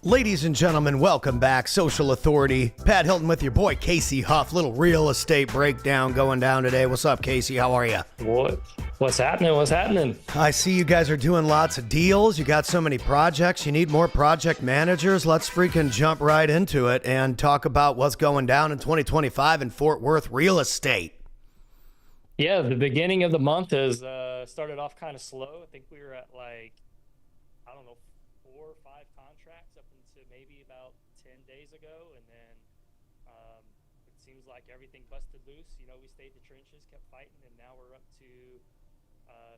Ladies and gentlemen, welcome back. Social Authority. Pat Hilton with your boy, Casey Huff. Little real estate breakdown going down today. What's up, Casey? How are you? What's happening? What's happening? I see you guys are doing lots of deals. You got so many projects. You need more project managers. Let's freaking jump right into it and talk about what's going down in 2025 in Fort Worth real estate. Yeah, the beginning of the month has started off kind of slow. I think we were at I don't know, 4 or 5 contracts up into maybe about 10 days ago. And then it seems like everything busted loose. You know, we stayed the trenches, kept fighting, and now we're up to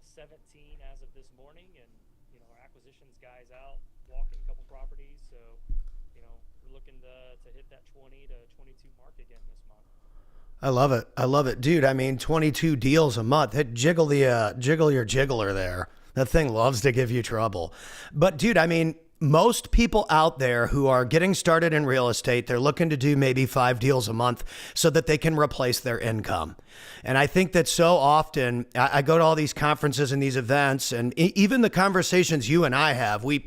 17 as of this morning. And, you know, our acquisitions guys out walking a couple properties. So, you know, we're looking to hit that 20 to 22 mark again this month. I love it. I love it. Dude, I mean, 22 deals a month. Jiggle your jiggler there. That thing loves to give you trouble. But dude, I mean, most people out there who are getting started in real estate, they're looking to do maybe 5 deals a month so that they can replace their income. And I think that so often I go to all these conferences and these events, and even the conversations you and I have, we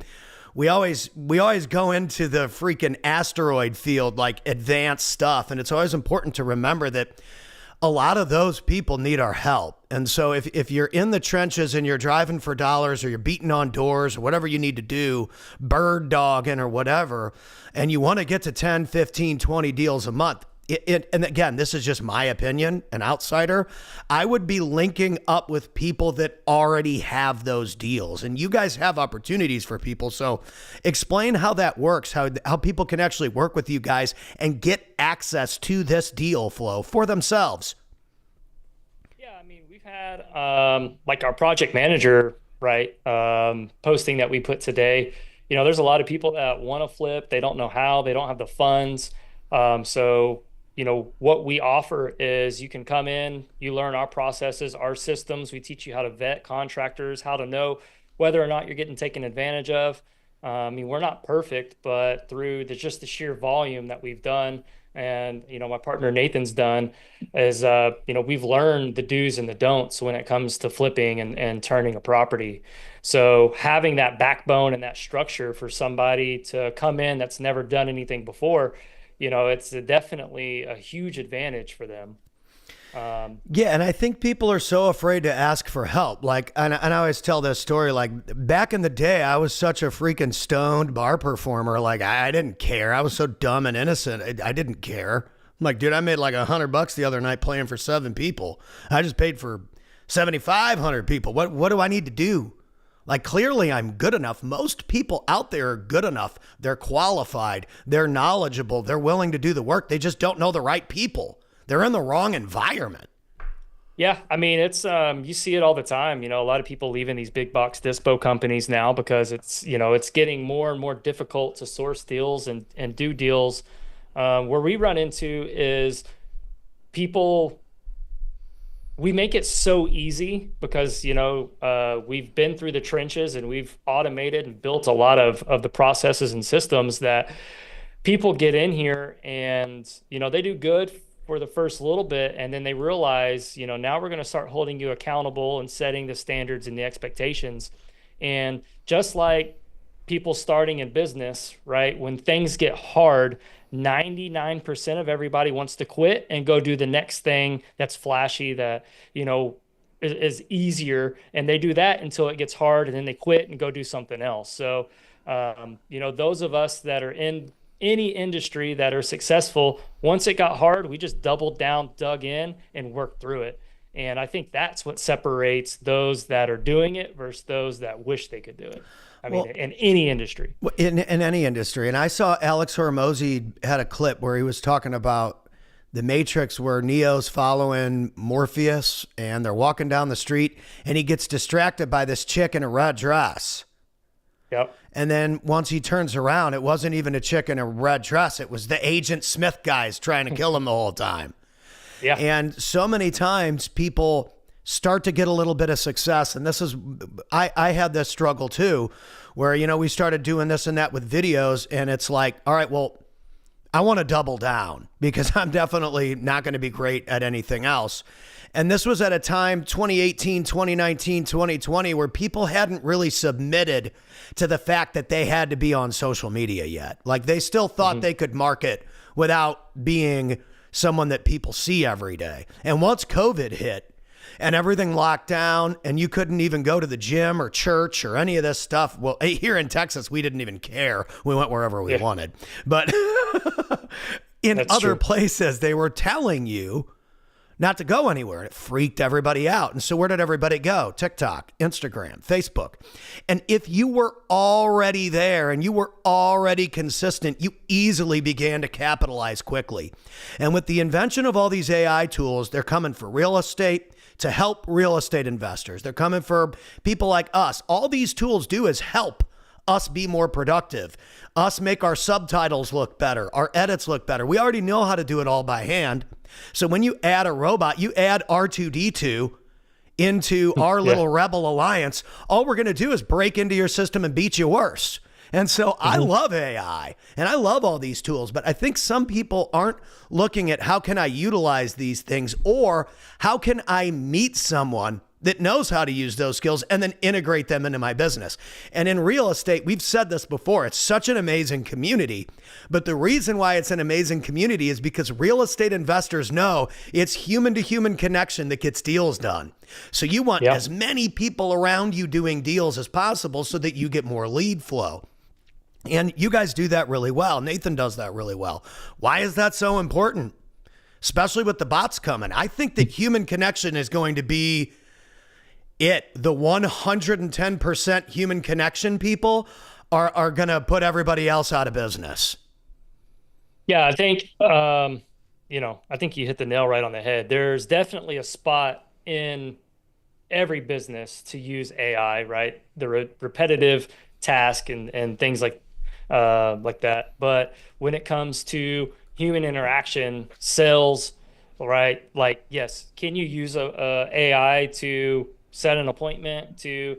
always go into the freaking asteroid field, like advanced stuff. And it's always important to remember that a lot of those people need our help. And so if you're in the trenches and you're driving for dollars or you're beating on doors or whatever you need to do, bird dogging or whatever, and you want to get to 10, 15, 20 deals a month, and again, this is just my opinion, an outsider, I would be linking up with people that already have those deals. And you guys have opportunities for people. So explain how that works, how people can actually work with you guys and get access to this deal flow for themselves. Yeah, I mean, we've had like our project manager, right, posting that we put today. You know, there's a lot of people that want to flip. They don't know how, they don't have the funds. So you know, what we offer is you can come in, you learn our processes, our systems. We teach you how to vet contractors, how to know whether or not you're getting taken advantage of. I mean, we're not perfect, but through just the sheer volume that we've done, and, you know, my partner Nathan's done, is, you know, we've learned the do's and the don'ts when it comes to flipping and turning a property. So having that backbone and that structure for somebody to come in that's never done anything before, you know, it's definitely a huge advantage for them. Yeah, and I think people are so afraid to ask for help. Like, and I always tell this story, like back in the day, I was such a freaking stoned bar performer. Like, I didn't care. I was so dumb and innocent. I didn't care. I'm like, dude, I made like $100 the other night playing for 7 people. I just paid for 7,500 people. What do I need to do? Like, clearly I'm good enough. Most people out there are good enough. They're qualified. They're knowledgeable. They're willing to do the work. They just don't know the right people. They're in the wrong environment. Yeah, I mean, it's you see it all the time. You know, a lot of people leaving these big box dispo companies now because it's, you know, it's getting more and more difficult to source deals and do deals. Where we run into is people, we make it so easy because, you know, we've been through the trenches and we've automated and built a lot of the processes and systems that people get in here and, you know, they do good for the first little bit. And then they realize, you know, now we're going to start holding you accountable and setting the standards and the expectations. And just like people starting in business, right, when things get hard, 99% of everybody wants to quit and go do the next thing that's flashy, that, you know, is easier. And they do that until it gets hard, and then they quit and go do something else. So, you know, those of us that are in any industry that are successful, once it got hard, we just doubled down, dug in, and worked through it. And I think that's what separates those that are doing it versus those that wish they could do it. I mean, in any industry. In any industry. And I saw Alex Hormozy had a clip where he was talking about the Matrix, where Neo's following Morpheus and they're walking down the street and he gets distracted by this chick in a red dress. Yep. And then once he turns around, it wasn't even a chick in a red dress. It was the Agent Smith guys trying to kill him the whole time. Yeah. And so many times people start to get a little bit of success. And this is, I had this struggle too, where, you know, we started doing this and that with videos, and it's like, all right, well, I want to double down because I'm definitely not going to be great at anything else. And this was at a time, 2018, 2019, 2020, where people hadn't really submitted to the fact that they had to be on social media yet. Like they still thought they could market without being someone that people see every day. And once COVID hit and everything locked down and you couldn't even go to the gym or church or any of this stuff. Well, here in Texas, we didn't even care. We went wherever we wanted. But in That's other true. places, they were telling you not to go anywhere. And it freaked everybody out. And so where did everybody go? TikTok, Instagram, Facebook. And if you were already there and you were already consistent, you easily began to capitalize quickly. And with the invention of all these AI tools, they're coming for real estate to help real estate investors. They're coming for people like us. All these tools do is help us be more productive, us make our subtitles look better, our edits look better. We already know how to do it all by hand. So when you add a robot, you add R2D2 into our little rebel alliance, all we're going to do is break into your system and beat you worse. And so I love AI and I love all these tools, but I think some people aren't looking at how can I utilize these things or how can I meet someone that knows how to use those skills and then integrate them into my business. And in real estate, we've said this before, it's such an amazing community. But the reason why it's an amazing community is because real estate investors know it's human to human connection that gets deals done. So you want as many people around you doing deals as possible so that you get more lead flow. And you guys do that really well. Nathan does that really well. Why is that so important? Especially with the bots coming. I think that human connection is going to be the 110% human connection people are going to put everybody else out of business. Yeah, I think, I think you hit the nail right on the head. There's definitely a spot in every business to use AI, right? The repetitive task and things like that. But when it comes to human interaction, sales, right? Like, yes, can you use a AI to set an appointment, to,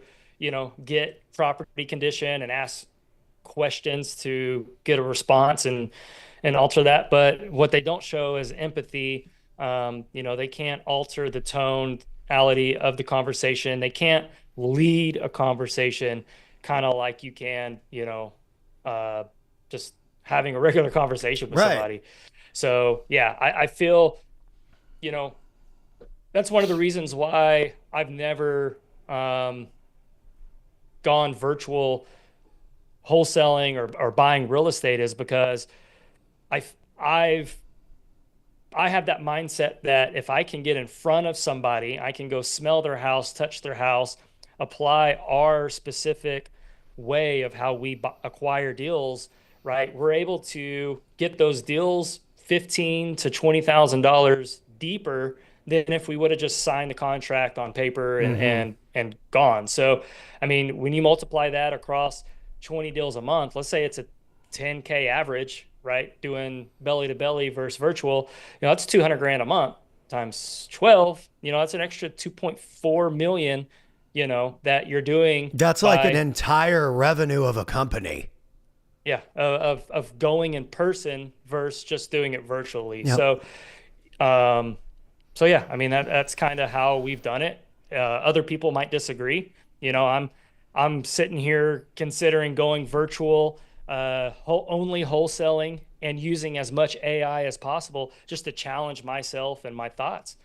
get property condition and ask questions to get a response and alter that? But what they don't show is empathy. They can't alter the tonality of the conversation. They can't lead a conversation kind of like you can, just having a regular conversation with somebody. So yeah, I feel, that's one of the reasons why I've never gone virtual wholesaling or buying real estate, is because I have that mindset that if I can get in front of somebody, I can go smell their house, touch their house, apply our specific way of how we acquire deals, right? We're able to get those deals $15,000 to $20,000 deeper than if we would have just signed the contract on paper and gone. So, I mean, when you multiply that across 20 deals a month, let's say it's a 10K average, right? Doing belly to belly versus virtual, that's 200 grand a month times 12, that's an extra 2.4 million, that you're doing. That's like an entire revenue of a company. Yeah. Of going in person versus just doing it virtually. Yep. So yeah, I mean, that's kind of how we've done it. Other people might disagree. I'm sitting here considering going virtual, only wholesaling and using as much AI as possible just to challenge myself and my thoughts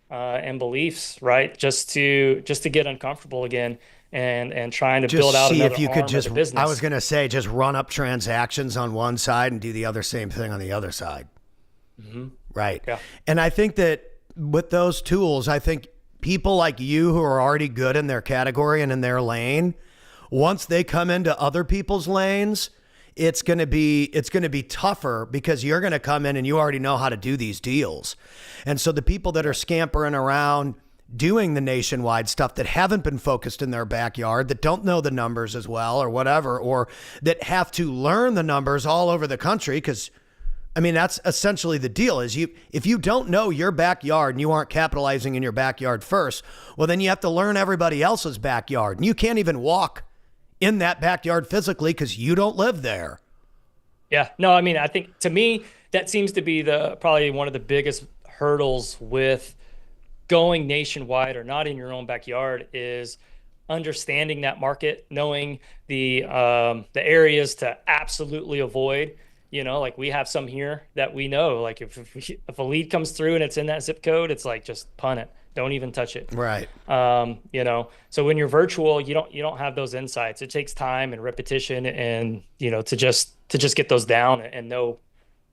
and beliefs, right? Just to get uncomfortable again and trying to build out another arm of the business. I was going to say, just run up transactions on one side and do the other same thing on the other side. Right. Yeah. And I think that with those tools, I think people like you who are already good in their category and in their lane, once they come into other people's lanes, it's going to be tougher because you're going to come in and you already know how to do these deals. And so the people that are scampering around doing the nationwide stuff that haven't been focused in their backyard, that don't know the numbers as well or whatever, or that have to learn the numbers all over the country, because I mean, that's essentially the deal is if you don't know your backyard and you aren't capitalizing in your backyard first, well, then you have to learn everybody else's backyard. And you can't even walk in that backyard physically because you don't live there. Yeah, no, I mean, I think to me, that seems to be probably one of the biggest hurdles with going nationwide or not in your own backyard is understanding that market, knowing the areas to absolutely avoid. You know, like we have some here that we know, like if a lead comes through and it's in that zip code, it's like just punt it. Don't even touch it. Right. You know, so when you're virtual, you don't have those insights. It takes time and repetition and, you know, to just get those down and know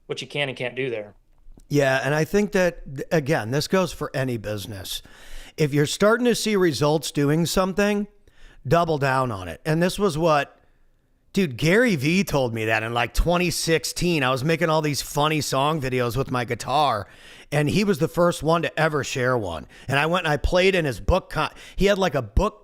what you can and can't do there. Yeah, and I think that, again, this goes for any business. If you're starting to see results doing something, double down on it. And this was what, dude, Gary Vee told me that in like 2016. I was making all these funny song videos with my guitar, and he was the first one to ever share one. And I went and I played in his book. He had like a book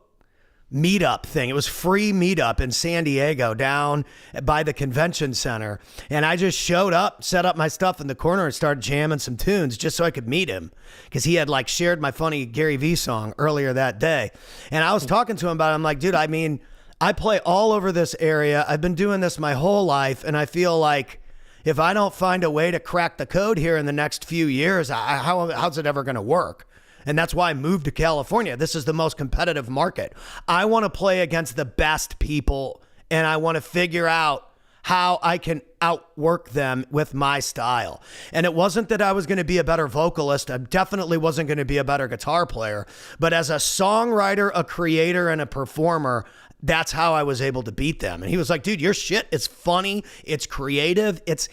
meetup thing. It was free meetup in San Diego down by the convention center. And I just showed up, set up my stuff in the corner and started jamming some tunes just so I could meet him. Cause he had like shared my funny Gary Vee song earlier that day. And I was talking to him about it. I'm like, dude, I mean, I play all over this area. I've been doing this my whole life. And I feel like if I don't find a way to crack the code here in the next few years, how's it ever going to work? And that's why I moved to California. This is the most competitive market. I want to play against the best people, and I want to figure out how I can outwork them with my style. And it wasn't that I was going to be a better vocalist. I definitely wasn't going to be a better guitar player. But as a songwriter, a creator, and a performer, that's how I was able to beat them. And he was like, dude, your shit is funny. It's creative. It's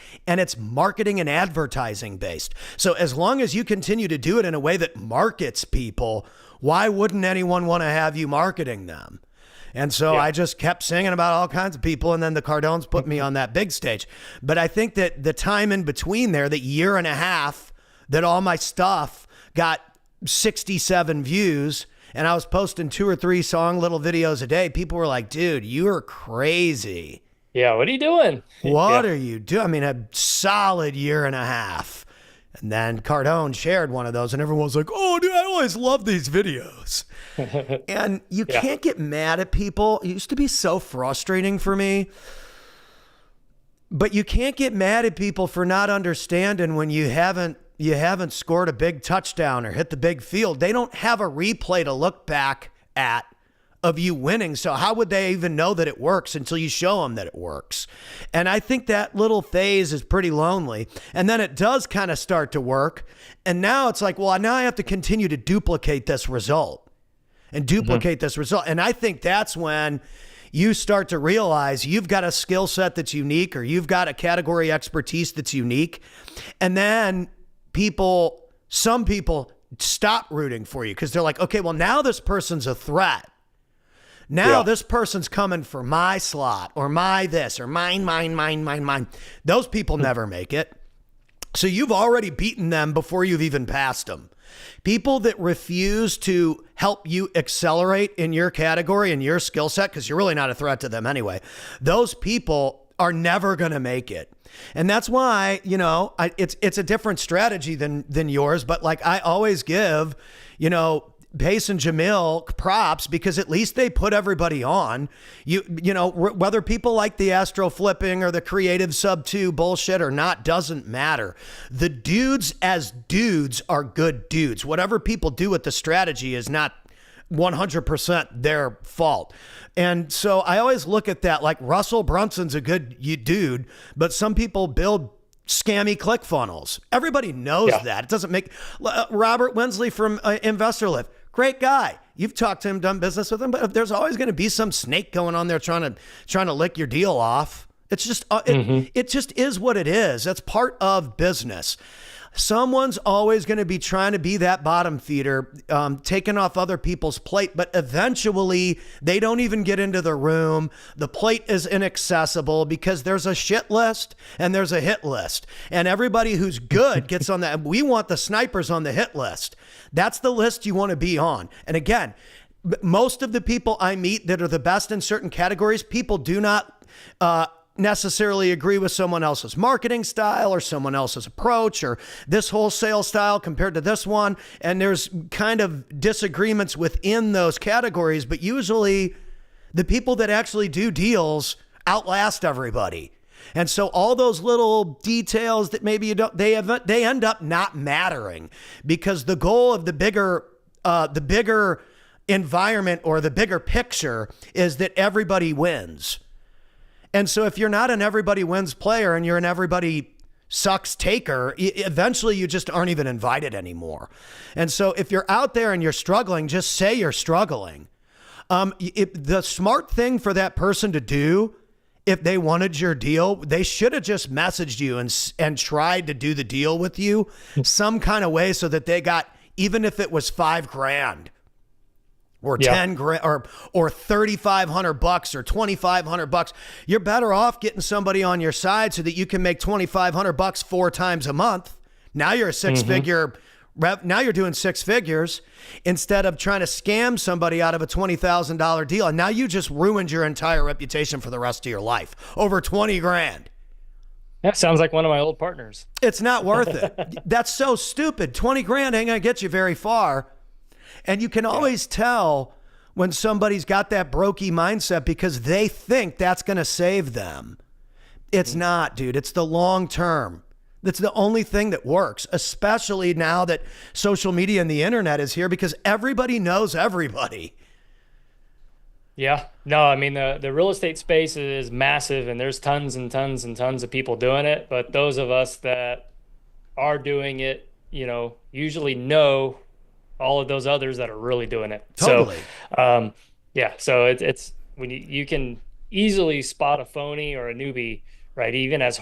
marketing and advertising based. So as long as you continue to do it in a way that markets people, why wouldn't anyone want to have you marketing them? And so I just kept singing about all kinds of people. And then the Cardones put me on that big stage. But I think that the time in between there, the year and a half that all my stuff got 67 views, and I was posting 2 or 3 song little videos a day, people were like, dude, you're crazy. Yeah. What are you doing? What are you doing? I mean, a solid year and a half. And then Cardone shared one of those and everyone was like, oh, dude, I always love these videos. And you can't get mad at people. It used to be so frustrating for me. But you can't get mad at people for not understanding when you haven't scored a big touchdown or hit the big field. They don't have a replay to look back at of you winning. So how would they even know that it works until you show them that it works? And I think that little phase is pretty lonely. And then it does kind of start to work. And now it's like, well, now I have to continue to duplicate this result and duplicate this result. And I think that's when you start to realize you've got a skill set that's unique, or you've got a category expertise that's unique. And then some people stop rooting for you because they're like, okay, well, now this person's a threat. Now this person's coming for my slot or my this or mine. Those people never make it. So you've already beaten them before you've even passed them. People that refuse to help you accelerate in your category and your skill set, because you're really not a threat to them anyway, those people are never going to make it. And that's why, you know, it's a different strategy than yours. But like I always give, you know, Pace and Jamil props because at least they put everybody on. You know, whether people like the astro flipping or the creative sub 2 bullshit or not doesn't matter. The dudes as dudes are good dudes. Whatever people do with the strategy is not 100% their fault. And so I always look at that like Russell Brunson's a good dude, but some people build scammy click funnels. Everybody knows that. It doesn't make Robert Wensley from Investor Lift. Great guy. You've talked to him, done business with him, but there's always going to be some snake going on there trying to lick your deal off. It's just it just is what it is. That's part of business. Someone's always going to be trying to be that bottom feeder, taking off other people's plate, but eventually they don't even get into the room. The plate is inaccessible because there's a shit list and there's a hit list. And everybody who's good gets on that. We want the snipers on the hit list. That's the list you want to be on. And again, most of the people I meet that are the best in certain categories, people do not necessarily agree with someone else's marketing style or someone else's approach or this wholesale style compared to this one. And there's kind of disagreements within those categories, but usually the people that actually do deals outlast everybody. And so all those little details that maybe you don't, they end up not mattering because the goal of the bigger environment or the bigger picture is that everybody wins. And so if you're not an everybody wins player and you're an everybody sucks taker, eventually you just aren't even invited anymore. And so if you're out there and you're struggling, just say you're struggling. The smart thing for that person to do, if they wanted your deal, they should have just messaged you and tried to do the deal with you some kind of way so that they got, even if it was $5,000 or 10 grand or $3,500 or $2,500, you're better off getting somebody on your side so that you can make $2,500 4 times a month. Now you're a six-figure. Now you're doing 6 figures instead of trying to scam somebody out of a $20,000 deal. And now you just ruined your entire reputation for the rest of your life over 20 grand. That sounds like one of my old partners. It's not worth it. That's so stupid. 20 grand ain't going to get you very far. And you can always tell when somebody's got that brokey mindset because they think that's going to save them. It's not, dude. It's the long term. That's the only thing that works, especially now that social media and the internet is here because everybody knows everybody. Yeah. No, I mean, the real estate space is massive and there's tons and tons and tons of people doing it. But those of us that are doing it, usually know all of those others that are really doing it. Totally. So, yeah. So it's when you can easily spot a phony or a newbie, right? Even as,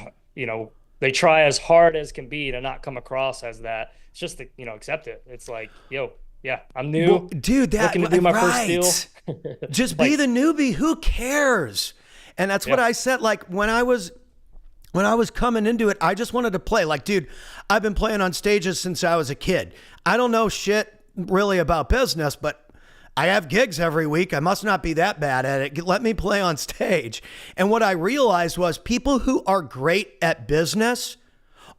they try as hard as can be to not come across as that. It's just to, accept it. It's like, yo, yeah, I'm new. Well, dude, looking to do my first deal. Just be the newbie. Who cares? And that's what I said. Like when I was coming into it, I just wanted to play. Like, dude, I've been playing on stages since I was a kid. I don't know shit really about business, but I have gigs every week. I must not be that bad at it. Let me play on stage. And what I realized was people who are great at business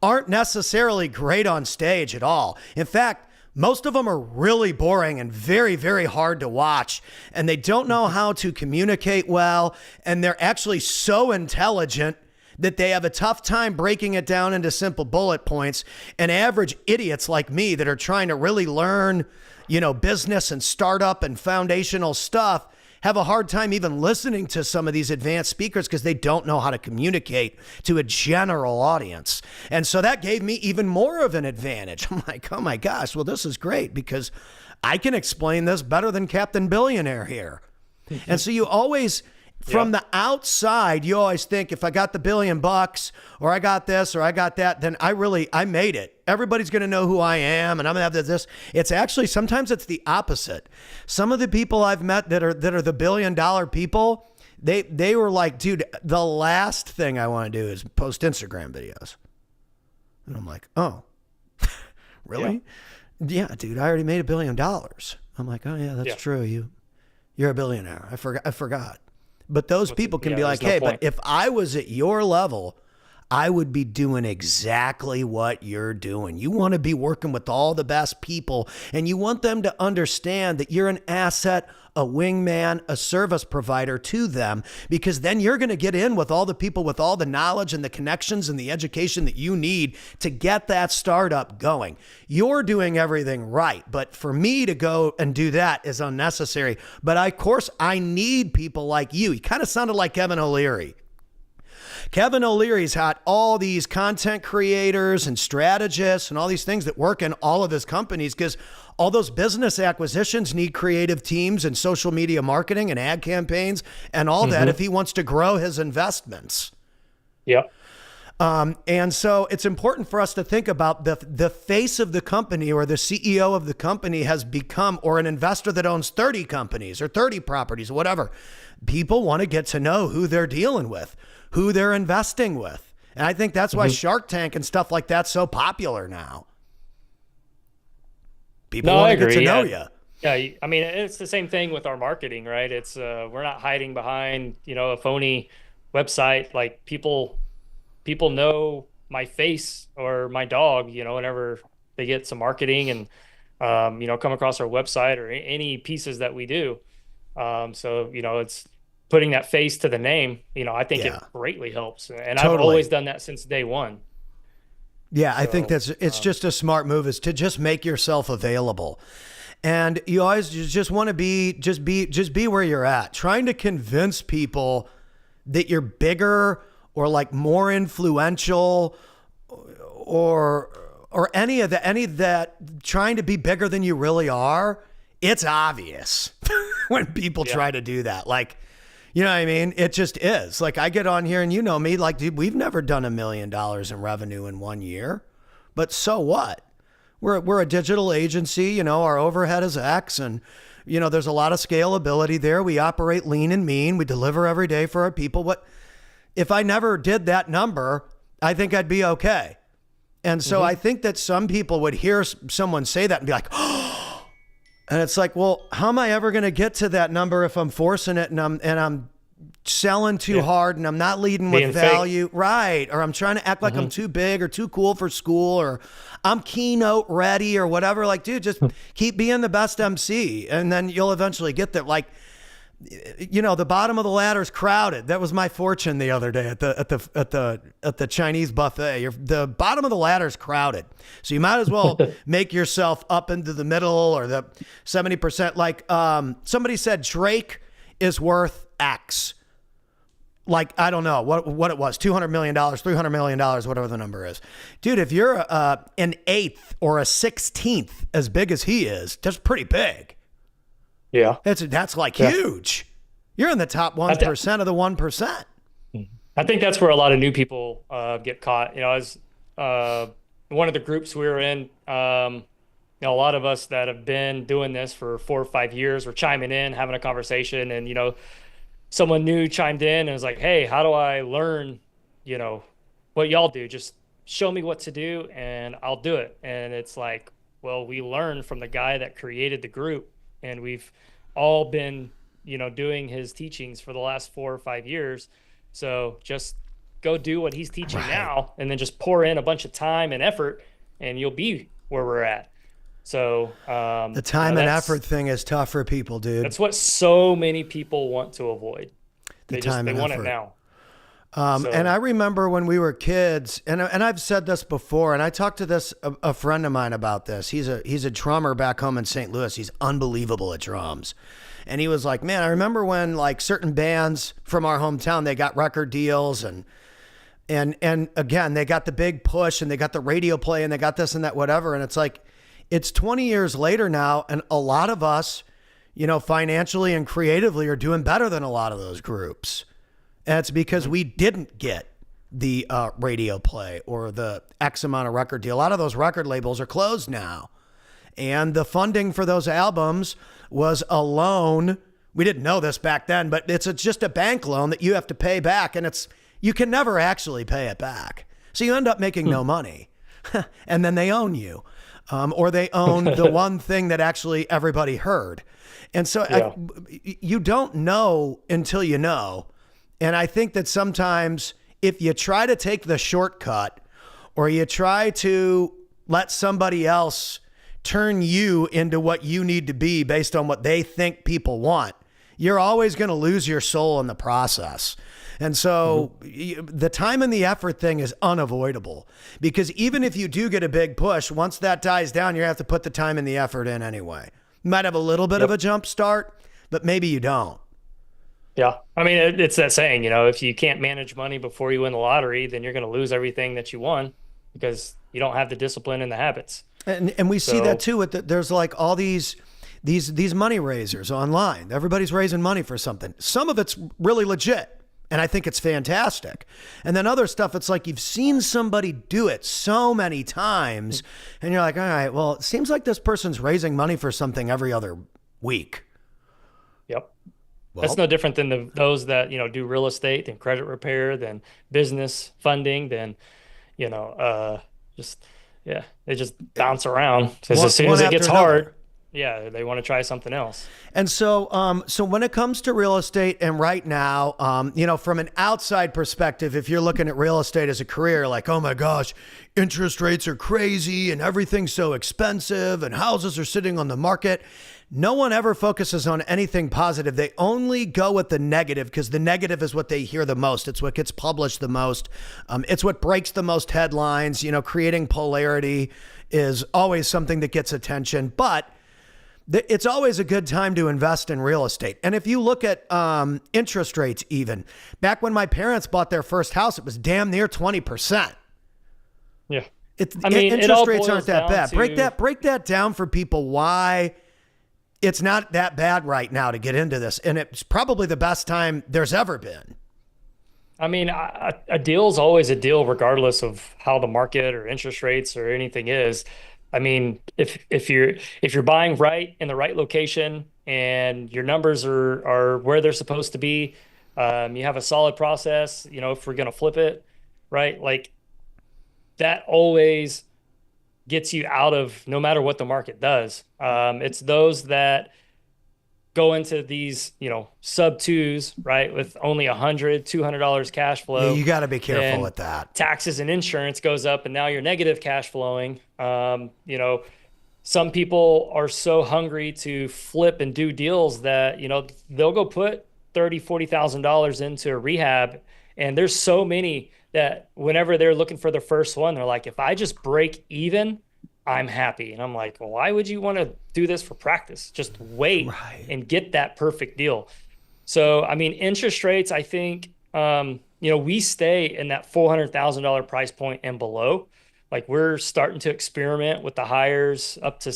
aren't necessarily great on stage at all. In fact, most of them are really boring and very, very hard to watch. And they don't know how to communicate well. And they're actually so intelligent that they have a tough time breaking it down into simple bullet points. And average idiots like me that are trying to really learn business and startup and foundational stuff have a hard time even listening to some of these advanced speakers because they don't know how to communicate to a general audience. And so that gave me even more of an advantage. I'm like, oh my gosh, well, this is great because I can explain this better than Captain Billionaire here. And so you always, from the outside, you always think if I got the $1 billion or I got this or I got that, then I made it. Everybody's going to know who I am and I'm going to have this. It's actually, sometimes it's the opposite. Some of the people I've met that are the $1 billion people, they were like, dude, the last thing I want to do is post Instagram videos. And I'm like, oh, really? Yeah, dude, I already made $1 billion. I'm like, oh yeah, that's true. You're a billionaire. I forgot. But those people can be like, hey, but if I was at your level, I would be doing exactly what you're doing. You want to be working with all the best people, and you want them to understand that you're an asset, a wingman, a service provider to them, because then you're going to get in with all the people with all the knowledge and the connections and the education that you need to get that startup going. You're doing everything right, but for me to go and do that is unnecessary. But of course, I need people like you. You kind of sounded like Kevin O'Leary. Kevin O'Leary's had all these content creators and strategists and all these things that work in all of his companies because all those business acquisitions need creative teams and social media marketing and ad campaigns and all that if he wants to grow his investments. Yep. And so it's important for us to think about the face of the company or the CEO of the company has become, or an investor that owns 30 companies or 30 properties or whatever. People want to get to know who they're dealing with, who they're investing with. And I think that's why Shark Tank and stuff like that's so popular now. People want to get to know you. Yeah, I mean, it's the same thing with our marketing, right? It's we're not hiding behind, a phony website. Like people know my face or my dog, whenever they get some marketing and come across our website or any pieces that we do. So, putting that face to the name, I think Yeah, it greatly helps. And I've always totally. done that since day one. Yeah, I think So, it's just a smart move is to just make yourself available. And you always just want to be where you're at. Trying to convince people that you're bigger or like more influential or any of that trying to be bigger than you really are, it's obvious when people yeah. try to do that. Like, you know what I mean? It just is. Like I get on here and you know me, like, dude, we've never done $1 million in revenue in 1 year. But so what? We're a digital agency, our overhead is X and there's a lot of scalability there. We operate lean and mean. We deliver every day for our people. What if I never did that number? I think I'd be okay. And so I think that some people would hear someone say that and be like, oh, and it's like, well, how am I ever going to get to that number if I'm forcing it and I'm selling too hard and I'm not leading with Being value, fake. right? Or I'm trying to act like I'm too big or too cool for school or I'm keynote ready or whatever. Like, dude, just keep being the best MC and then you'll eventually get there. Like, the bottom of the ladder is crowded. That was my fortune the other day at the Chinese buffet. The bottom of the ladder is crowded, so you might as well make yourself up into the middle or the 70%. Like somebody said, Drake is worth X. Like I don't know what it was, $200 million, $300 million, whatever the number is, dude. If you're an eighth or a 16th as big as he is, that's pretty big. Yeah. That's like huge. You're in the top 1% of the 1%. I think that's where a lot of new people get caught. As one of the groups we were in, a lot of us that have been doing this for 4 or 5 years were chiming in, having a conversation, and someone new chimed in and was like, "Hey, how do I learn? What y'all do? Just show me what to do, and I'll do it." And it's like, well, we learned from the guy that created the group, and we've all been doing his teachings for the last 4 or 5 years. So just go do what he's teaching now and then just pour in a bunch of time and effort and you'll be where we're at. So the time and effort thing is tough for people, dude. That's what so many people want to avoid. They want it now. And I remember when we were kids, and I've said this before, and I talked to a friend of mine about this. He's a drummer back home in St. Louis. He's unbelievable at drums. And he was like, man, I remember when like certain bands from our hometown, they got record deals and again, they got the big push and they got the radio play and they got this and that, whatever. And it's like, it's 20 years later now. And a lot of us, financially and creatively are doing better than a lot of those groups. And it's because we didn't get the radio play or the X amount of record deal. A lot of those record labels are closed now. And the funding for those albums was a loan. We didn't know this back then, but it's just a bank loan that you have to pay back. And you can never actually pay it back. So you end up making no money. And then they own you. Or they own the one thing that actually everybody heard. And so you don't know until you know. And I think that sometimes if you try to take the shortcut or you try to let somebody else turn you into what you need to be based on what they think people want, you're always going to lose your soul in the process. And so the time and the effort thing is unavoidable because even if you do get a big push, once that dies down, you have to put the time and the effort in anyway. You might have a little bit of a jump start, but maybe you don't. Yeah. I mean, it's that saying, if you can't manage money before you win the lottery, then you're going to lose everything that you won because you don't have the discipline and the habits. And we see that too. There's like all these money raisers online. Everybody's raising money for something. Some of it's really legit. And I think it's fantastic. And then other stuff, it's like you've seen somebody do it so many times and you're like, all right, well, it seems like this person's raising money for something every other week. Yep. Well, that's no different than those that, do real estate and credit repair, than business funding, than, they just bounce around because as soon as it gets hard, they want to try something else. And so, so when it comes to real estate and right now, from an outside perspective, if you're looking at real estate as a career, like, oh my gosh, interest rates are crazy and everything's so expensive and houses are sitting on the market. No one ever focuses on anything positive. They only go with the negative because the negative is what they hear the most. It's what gets published the most. It's what breaks the most headlines. You know, creating polarity is always something that gets attention, but it's always a good time to invest in real estate. And if you look at interest rates, even back when my parents bought their first house, it was damn near 20%. Yeah. I mean, it all interest rates aren't boils that down bad. Break that down for people. Why it's not that bad right now to get into this, and it's probably the best time there's ever been. I mean, a deal is always a deal, regardless of how the market or interest rates or anything is. I mean, if you're buying right in the right location and your numbers are where they're supposed to be, you have a solid process. You know, if we're gonna flip it, right? Like that always gets you out of no matter what the market does. It's those that go into these, you know, sub twos, right, with only $100, $200 cash flow. Yeah, you got to be careful Then with that. taxes and insurance goes up, and now you're negative cash flowing. You know, some people are so hungry to flip and do deals that, you know, they'll go put $30,000, $40,000 into a rehab. And there's so many that whenever they're looking for their first one, they're like, if I just break even, I'm happy. And I'm like, well, why would you want to do this for practice? Just wait and get that perfect deal. So, I mean, interest rates, I think, you know, we stay in that $400,000 price point and below. Like we're starting to experiment with the hires up to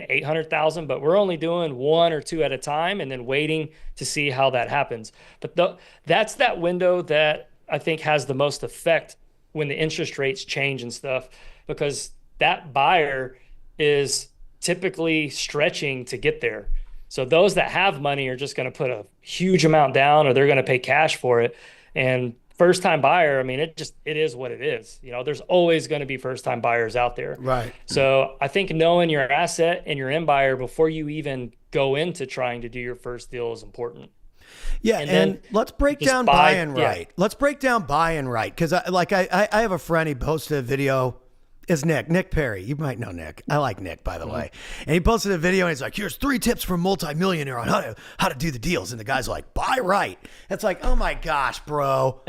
800,000, but we're only doing one or two at a time and then waiting to see how that happens. But that's that window that I think has the most effect when the interest rates change and stuff, because that buyer is typically stretching to get there. So those that have money are just going to put a huge amount down, or they're going to pay cash for it. And first time buyer, I mean, it is what it is. You know, there's always going to be first time buyers out there. Right. So I think knowing your asset and your end buyer before you even go into trying to do your first deal is important. Yeah, and let's break down buying right. Yeah. Let's break down buying right, because I have a friend. He posted a video. Is Nick Perry. You might know Nick. I like Nick, by the way. And he posted a video and he's like, here's 3 tips for multimillionaire on how to do the deals. And the guy's like, buy right. It's like, oh my gosh, bro.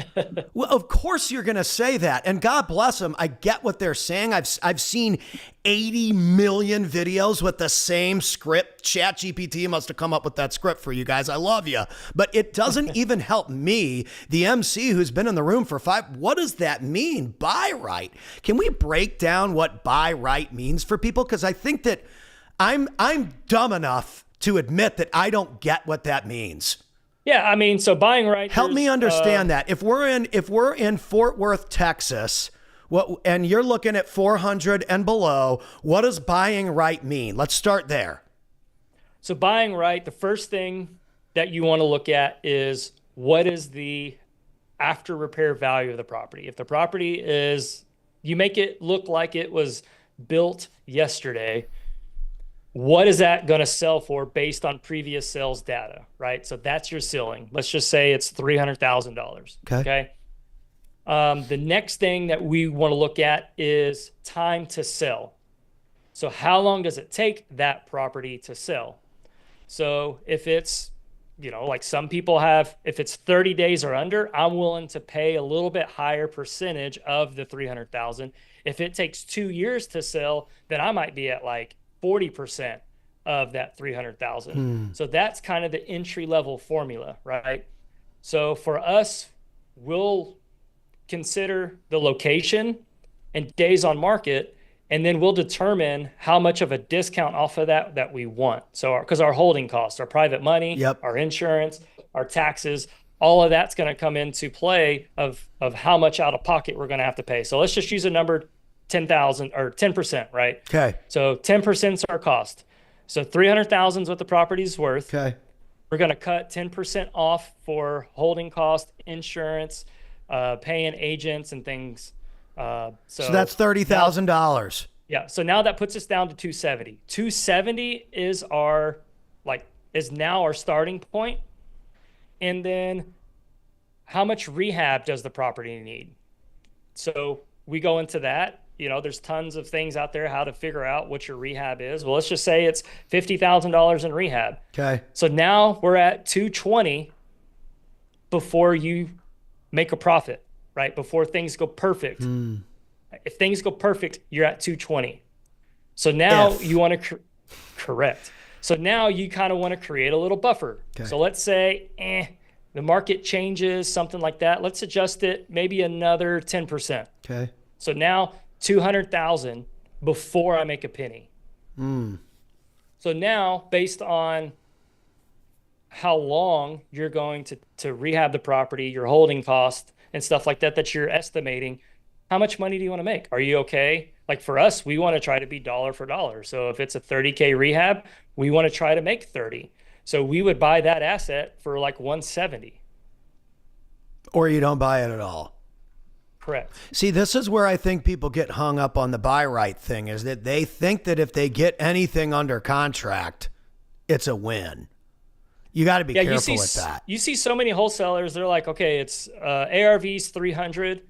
Well, of course you're going to say that. And God bless them. I get what they're saying. I've seen 80 million videos with the same script. ChatGPT must have come up with that script for you guys. I love you. But it doesn't even help me, the MC who's been in the room for 5. What does that mean? Buy right. Can we break down what buy right means for people? Because I think that I'm dumb enough to admit that I don't get what that means. Yeah, I mean, so buying right. Help me understand that. If we're in Fort Worth, Texas, and you're looking at 400 and below, what does buying right mean? Let's start there. So buying right, the first thing that you want to look at is what is the after repair value of the property. If the property is, you make it look like it was built yesterday, what is that going to sell for based on previous sales data, right? So that's your ceiling. Let's just say it's $300,000. Okay. The next thing that we want to look at is time to sell. So how long does it take that property to sell? So if it's, you know, like some people have, if it's 30 days or under, I'm willing to pay a little bit higher percentage of the 300,000. If it takes 2 years to sell, then I might be at like 40% of that 300,000. So that's kind of the entry level formula, right? So for us, we'll consider the location and days on market, and then we'll determine how much of a discount off of that we want. So because our holding costs, our private money, our insurance, our taxes, all of that's going to come into play of how much out of pocket we're going to have to pay. So let's just use a number, 10,000 or 10%, right? Okay. So 10% is our cost. So 300,000 is what the property's worth. Okay. We're going to cut 10% off for holding cost, insurance, paying agents and things. So that's $30,000. Yeah. So now that puts us down to 270. 270 is now our starting point. And then how much rehab does the property need? So we go into that. there's tons of things out there how to figure out what your rehab is. Well, let's just say it's $50,000 in rehab. Okay. So now we're at 220 before you make a profit, right? Before things go perfect. If things go perfect, you're at 220. So now you want to correct. So now you kind of want to create a little buffer. Okay. So let's say, the market changes, something like that. Let's adjust it maybe another 10%. Okay. So now 200,000 before I make a penny. So now, based on how long you're going to rehab the property, your holding cost and stuff like that you're estimating, how much money do you want to make? Are you okay? Like for us, we want to try to be dollar for dollar. So if it's a 30K rehab, we want to try to make 30. So we would buy that asset for like 170. Or you don't buy it at all. Correct. See, this is where I think people get hung up on the buy right thing, is that they think that if they get anything under contract, it's a win. You got to be careful with that. You see so many wholesalers, they're like, okay, it's ARV's 300,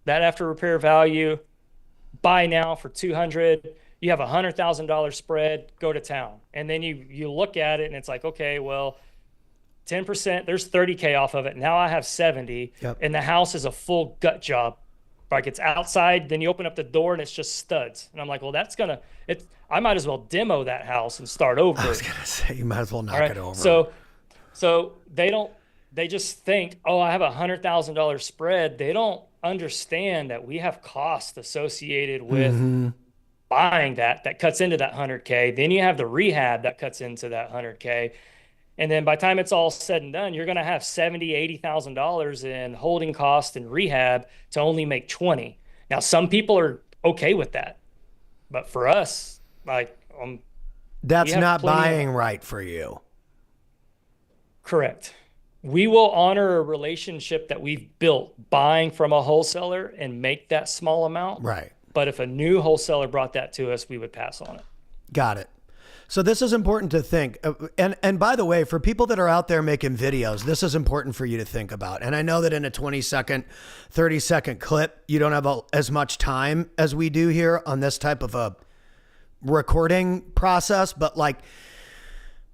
that after repair value, buy now for 200. You have $100,000 spread, go to town. And then you look at it and it's like, okay, well, 10%, there's 30K off of it. Now I have 70, and the house is a full gut job. Like it's outside, then you open up the door and it's just studs. And I'm like, well, I might as well demo that house and start over. I was going to say, you might as well knock it over. So they just think, oh, I have $100,000 spread. They don't understand that we have costs associated with buying that cuts into that 100K. Then you have the rehab that cuts into that 100K. And then by the time it's all said and done, you're going to have $70,000, $80,000 in holding cost and rehab to only make 20. Now, some people are okay with that, but for us, like, that's not buying right for you. Correct. We will honor a relationship that we've built buying from a wholesaler and make that small amount. Right. But if a new wholesaler brought that to us, we would pass on it. Got it. So this is important to think. And by the way, for people that are out there making videos, this is important for you to think about. And I know that in a 20-second, 30-second clip, you don't have as much time as we do here on this type of a recording process. But like,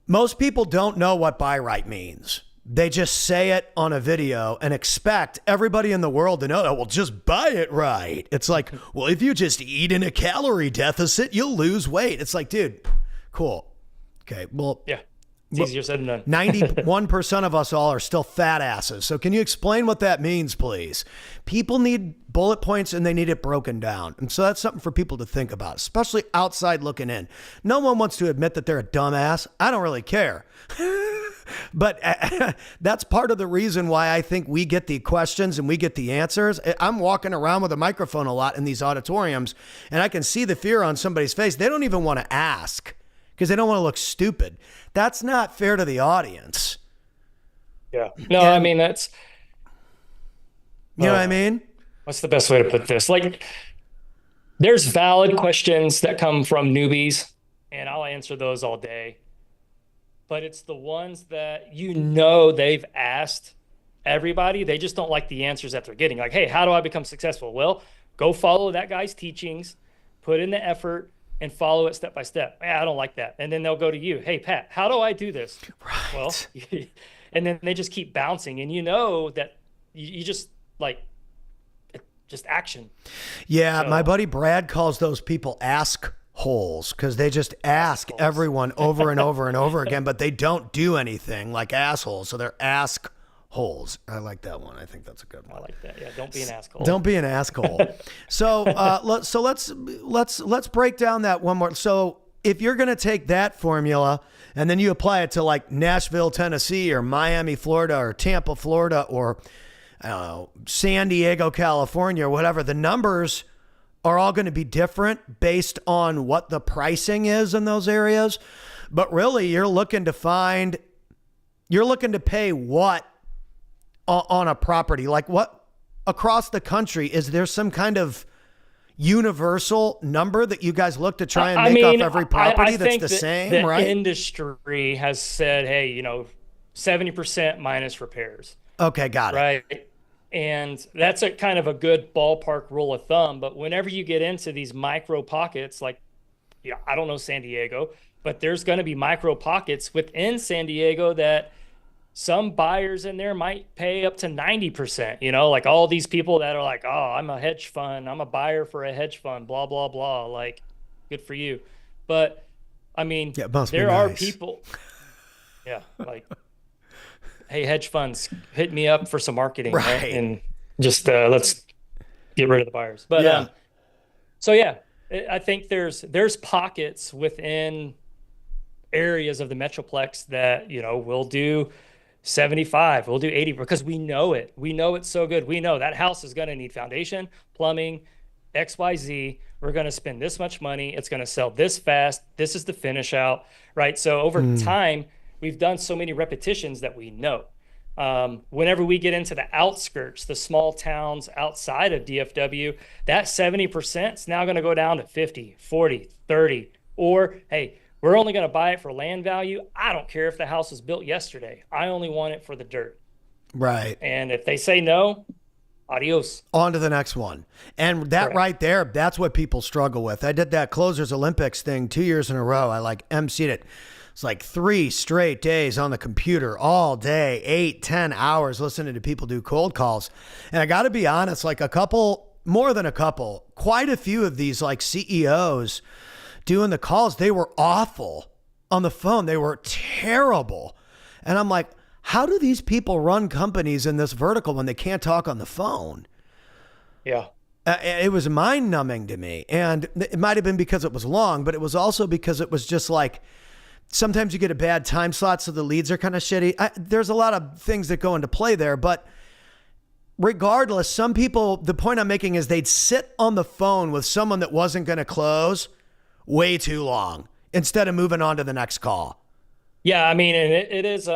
most people don't know what buy right means. They just say it on a video and expect everybody in the world to know, oh, well, just buy it right. It's like, well, if you just eat in a calorie deficit, you'll lose weight. It's like, dude, cool. Okay. Well, yeah, it's easier said than done. 91% of us all are still fat asses. So can you explain what that means, please? People need bullet points and they need it broken down. And so that's something for people to think about, especially outside looking in. No one wants to admit that they're a dumbass. I don't really care. But that's part of the reason why I think we get the questions and we get the answers. I'm walking around with a microphone a lot in these auditoriums, and I can see the fear on somebody's face. They don't even want to ask because they don't want to look stupid. That's not fair to the audience. Yeah. No, I mean, that's... You know what I mean? What's the best way to put this? Like, there's valid questions that come from newbies, and I'll answer those all day. But it's the ones that they've asked everybody. They just don't like the answers that they're getting. Like, hey, how do I become successful? Well, go follow that guy's teachings, put in the effort, and follow it step by step. I don't like that. And then they'll go to you. Hey, Pat, how do I do this? Right. Well, and then they just keep bouncing. And you know that you just like, just action. Yeah, so, my buddy Brad calls those people ask holes because they just ask everyone over and over and over again, but they don't do anything, like assholes. So they're ask holes. I like that one. I think that's a good one. I like that. Yeah, don't be an asshole. Don't be an asshole. So let's break down that one more. So if you're going to take that formula and then you apply it to like Nashville, Tennessee, or Miami, Florida, or Tampa, Florida, or I don't know, San Diego, California, or whatever, the numbers are all going to be different based on what the pricing is in those areas. But really, you're looking to pay what on a property? Like what across the country? Is there some kind of universal number that you guys look to try and make off every property that's the same, right? The industry has said, hey, 70% minus repairs. Okay, got it. Right. And that's a kind of a good ballpark rule of thumb. But whenever you get into these micro pockets, like, yeah, I don't know San Diego, but there's going to be micro pockets within San Diego that some buyers in there might pay up to 90%, like all these people that are like, oh, I'm a hedge fund, I'm a buyer for a hedge fund, blah, blah, blah. Like, good for you. But I mean, Yeah, it must be there are nice. people, yeah, like, hey, hedge funds, hit me up for some marketing, right? Right. And just let's get rid of the buyers. But Yeah. so yeah, I think there's pockets within areas of the Metroplex that, we'll do 75, we'll do 80 because we know it. We know it's so good. We know that house is going to need foundation, plumbing, XYZ. We're going to spend this much money. It's going to sell this fast. This is the finish out, right? So over Mm. time, we've done so many repetitions that we know. Whenever we get into the outskirts, the small towns outside of DFW, that 70% is now going to go down to 50, 40, 30. Or, hey, we're only going to buy it for land value. I don't care if the house was built yesterday. I only want it for the dirt. Right. And if they say no, adios. On to the next one. And that Correct. right there, that's what people struggle with. I did that Closers Olympics thing 2 years in a row. I like emceed it. It's like 3 straight days on the computer all day, 8, 10 hours listening to people do cold calls. And I got to be honest, like a couple, more than a couple, quite a few of these like CEOs doing the calls, they were awful on the phone. They were terrible. And I'm like, how do these people run companies in this vertical when they can't talk on the phone? Yeah. It was mind numbing to me. And it might have been because it was long, but it was also because it was just like, sometimes you get a bad time slot, so the leads are kind of shitty. There's a lot of things that go into play there, but regardless, some people, the point I'm making is they'd sit on the phone with someone that wasn't going to close way too long instead of moving on to the next call. Yeah. I mean, and it is,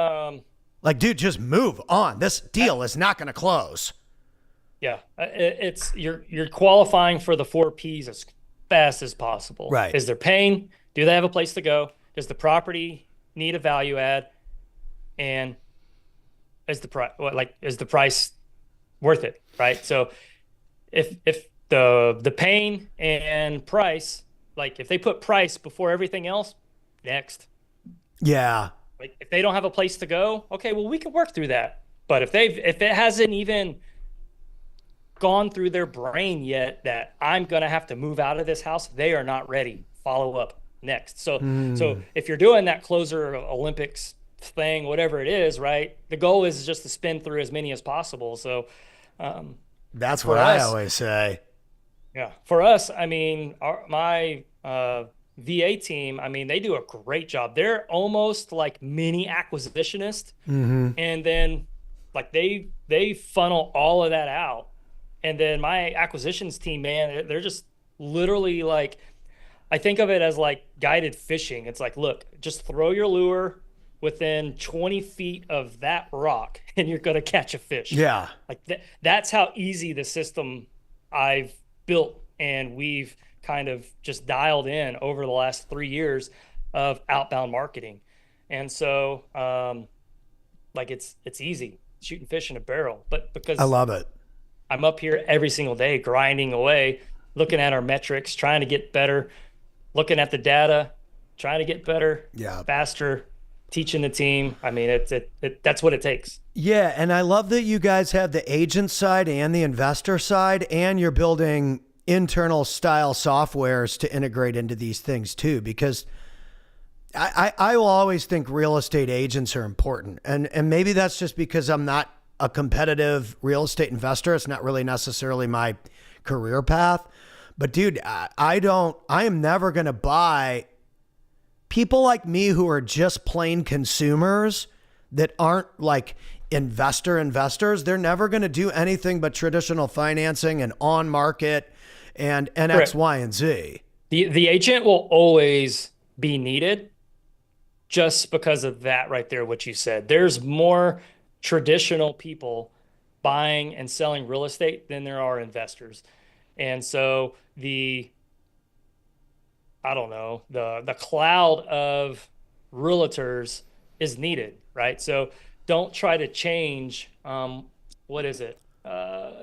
Like, dude, just move on. This deal is not going to close. yeah, it's you're qualifying for the four P's as fast as possible. Right. Is there pain? Do they have a place to go? Does the property need a value add? And is the price is the price worth it? Right. So if the pain and price, like if they put price before everything else, next. Yeah. Like if they don't have a place to go, okay, well we can work through that. But if it hasn't even gone through their brain yet that I'm gonna have to move out of this house, they are not ready. Follow up next. So if you're doing that closer Olympics thing, whatever it is, right? The goal is just to spin through as many as possible. So That's what for I us, always say. yeah, for us, I mean, my VA team, I mean, they do a great job. They're almost like mini acquisitionist, and then like they funnel all of that out. And then my acquisitions team, man, they're just literally like, I think of it as like guided fishing. It's like, look, just throw your lure within 20 feet of that rock and you're going to catch a fish. Yeah. Like that's how easy the system I've built and we've kind of just dialed in over the last 3 years of outbound marketing. And so, like it's easy shooting fish in a barrel, but I because love it. I'm up here every single day grinding away, looking at our metrics, trying to get better, looking at the data, trying to get better, Yeah. faster, teaching the team. I mean, that's what it takes. Yeah. And I love that you guys have the agent side and the investor side, and you're building internal style softwares to integrate into these things too, because I will always think real estate agents are important. And maybe that's just because I'm not a competitive real estate investor. It's not really necessarily my career path. But dude, I am never going to buy people like me who are just plain consumers that aren't like investors. They're never going to do anything but traditional financing and on market and X, Correct. Y, and Z. The agent will always be needed just because of that right there, what you said. There's more traditional people buying and selling real estate than there are investors. And so I don't know, the cloud of realtors is needed, right? So don't try to change what is it?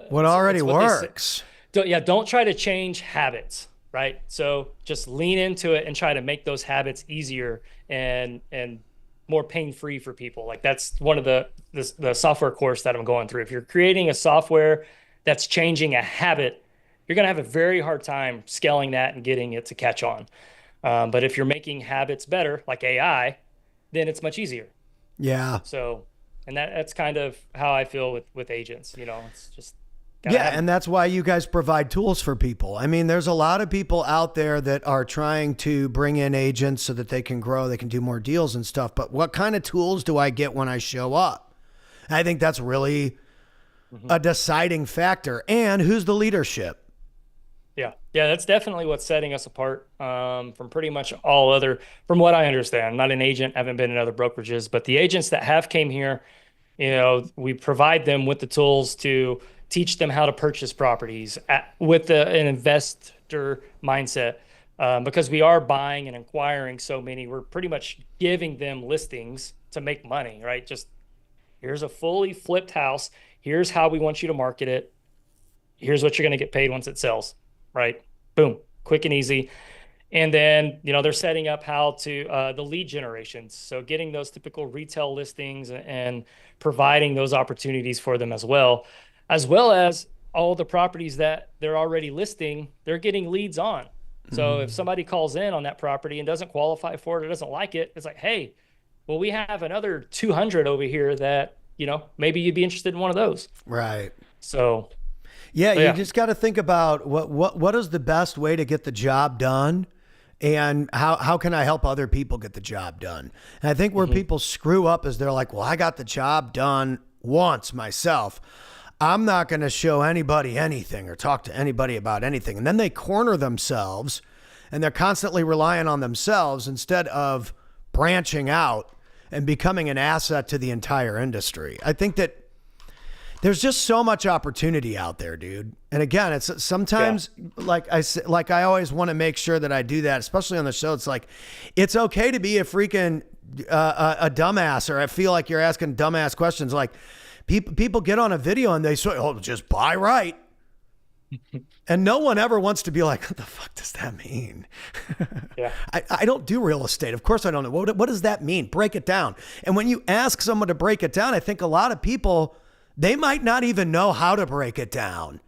What it's already what they say. works. Don't try to change habits, right? So just lean into it and try to make those habits easier and more pain-free for people. Like that's one of the software course that I'm going through. If you're creating a software that's changing a habit, you're going to have a very hard time scaling that and getting it to catch on. But if you're making habits better, like AI, then it's much easier. Yeah. So, and that's kind of how I feel with agents. It's just gotta Yeah, have 'em. and that's why you guys provide tools for people. I mean, there's a lot of people out there that are trying to bring in agents so that they can grow, they can do more deals and stuff. But what kind of tools do I get when I show up? And I think that's really a deciding factor. And who's the leadership? Yeah, that's definitely what's setting us apart from pretty much all other, from what I understand. I'm not an agent, haven't been in other brokerages, but the agents that have came here, we provide them with the tools to teach them how to purchase properties with an investor mindset. Because we are buying and acquiring so many, we're pretty much giving them listings to make money, right? Just here's a fully flipped house. Here's how we want you to market it. Here's what you're going to get paid once it sells, right? Boom, quick and easy. And then, they're setting up how to the lead generations. So getting those typical retail listings and providing those opportunities for them as well as all the properties that they're already listing, they're getting leads on. So if somebody calls in on that property and doesn't qualify for it or doesn't like it, it's like, hey, well, we have another 200 over here that, maybe you'd be interested in one of those. Right. So Yeah, yeah. you just got to think about what is the best way to get the job done, and how can I help other people get the job done? And I think where people screw up is they're like, well, I got the job done once myself. I'm not going to show anybody anything or talk to anybody about anything. And then they corner themselves and they're constantly relying on themselves instead of branching out and becoming an asset to the entire industry. I think that there's just so much opportunity out there, dude. And again, it's sometimes like I always want to make sure that I do that, especially on the show. It's like, it's okay to be a freaking a dumbass, or I feel like you're asking dumbass questions. Like people get on a video and they say, "Oh, just buy right," and no one ever wants to be like, "What the fuck does that mean?" Yeah. I don't do real estate. Of course I don't know. What does that mean? Break it down. And when you ask someone to break it down, I think a lot of people, they might not even know how to break it down,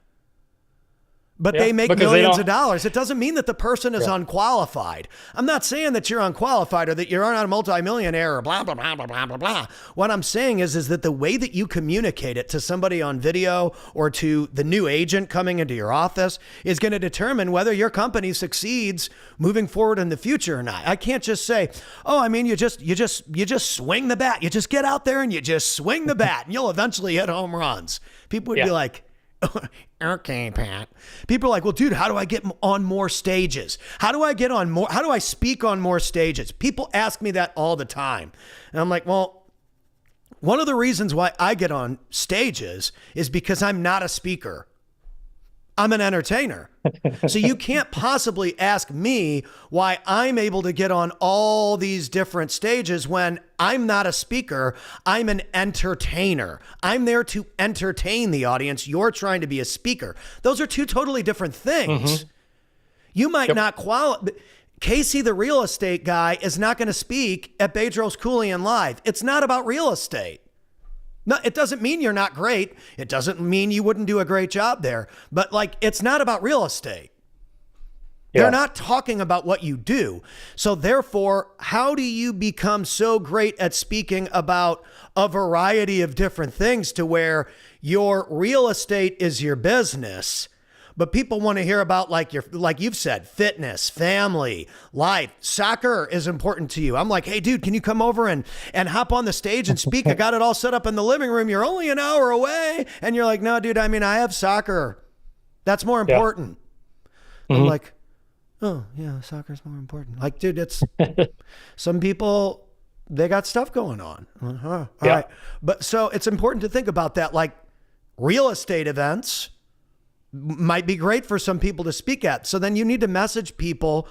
but they make millions of dollars. It doesn't mean that the person is unqualified. I'm not saying that you're unqualified or that you're not a multimillionaire or blah, blah, blah, blah, blah, blah, blah. What I'm saying is that the way that you communicate it to somebody on video or to the new agent coming into your office is going to determine whether your company succeeds moving forward in the future or not. I can't just say, oh, I mean, you just swing the bat. You just get out there and you just swing the bat and you'll eventually hit home runs. People would be like, okay, Pat. People are like, well, dude, how do I get on more stages? How do I speak on more stages? People ask me that all the time. And I'm like, well, one of the reasons why I get on stages is because I'm not a speaker. I'm an entertainer. So you can't possibly ask me why I'm able to get on all these different stages when I'm not a speaker. I'm an entertainer. I'm there to entertain the audience. You're trying to be a speaker. Those are two totally different things. You might not qualify. Casey, the real estate guy, is not going to speak at Bedros Keuilian Live. It's not about real estate. No, it doesn't mean you're not great. It doesn't mean you wouldn't do a great job there. But it's not about real estate. They're not talking about what you do. So therefore, how do you become so great at speaking about a variety of different things to where your real estate is your business, but people want to hear about like you've said, fitness, family, life, soccer is important to you. I'm like, hey, dude, can you come over and hop on the stage and speak? I got it all set up in the living room. You're only an hour away. And you're like, no, dude, I mean, I have soccer. That's more important. I'm like, oh, yeah, soccer's more important. Like, dude, it's some people, they got stuff going on. All right. But so it's important to think about that. Like real estate events might be great for some people to speak at. So then you need to message people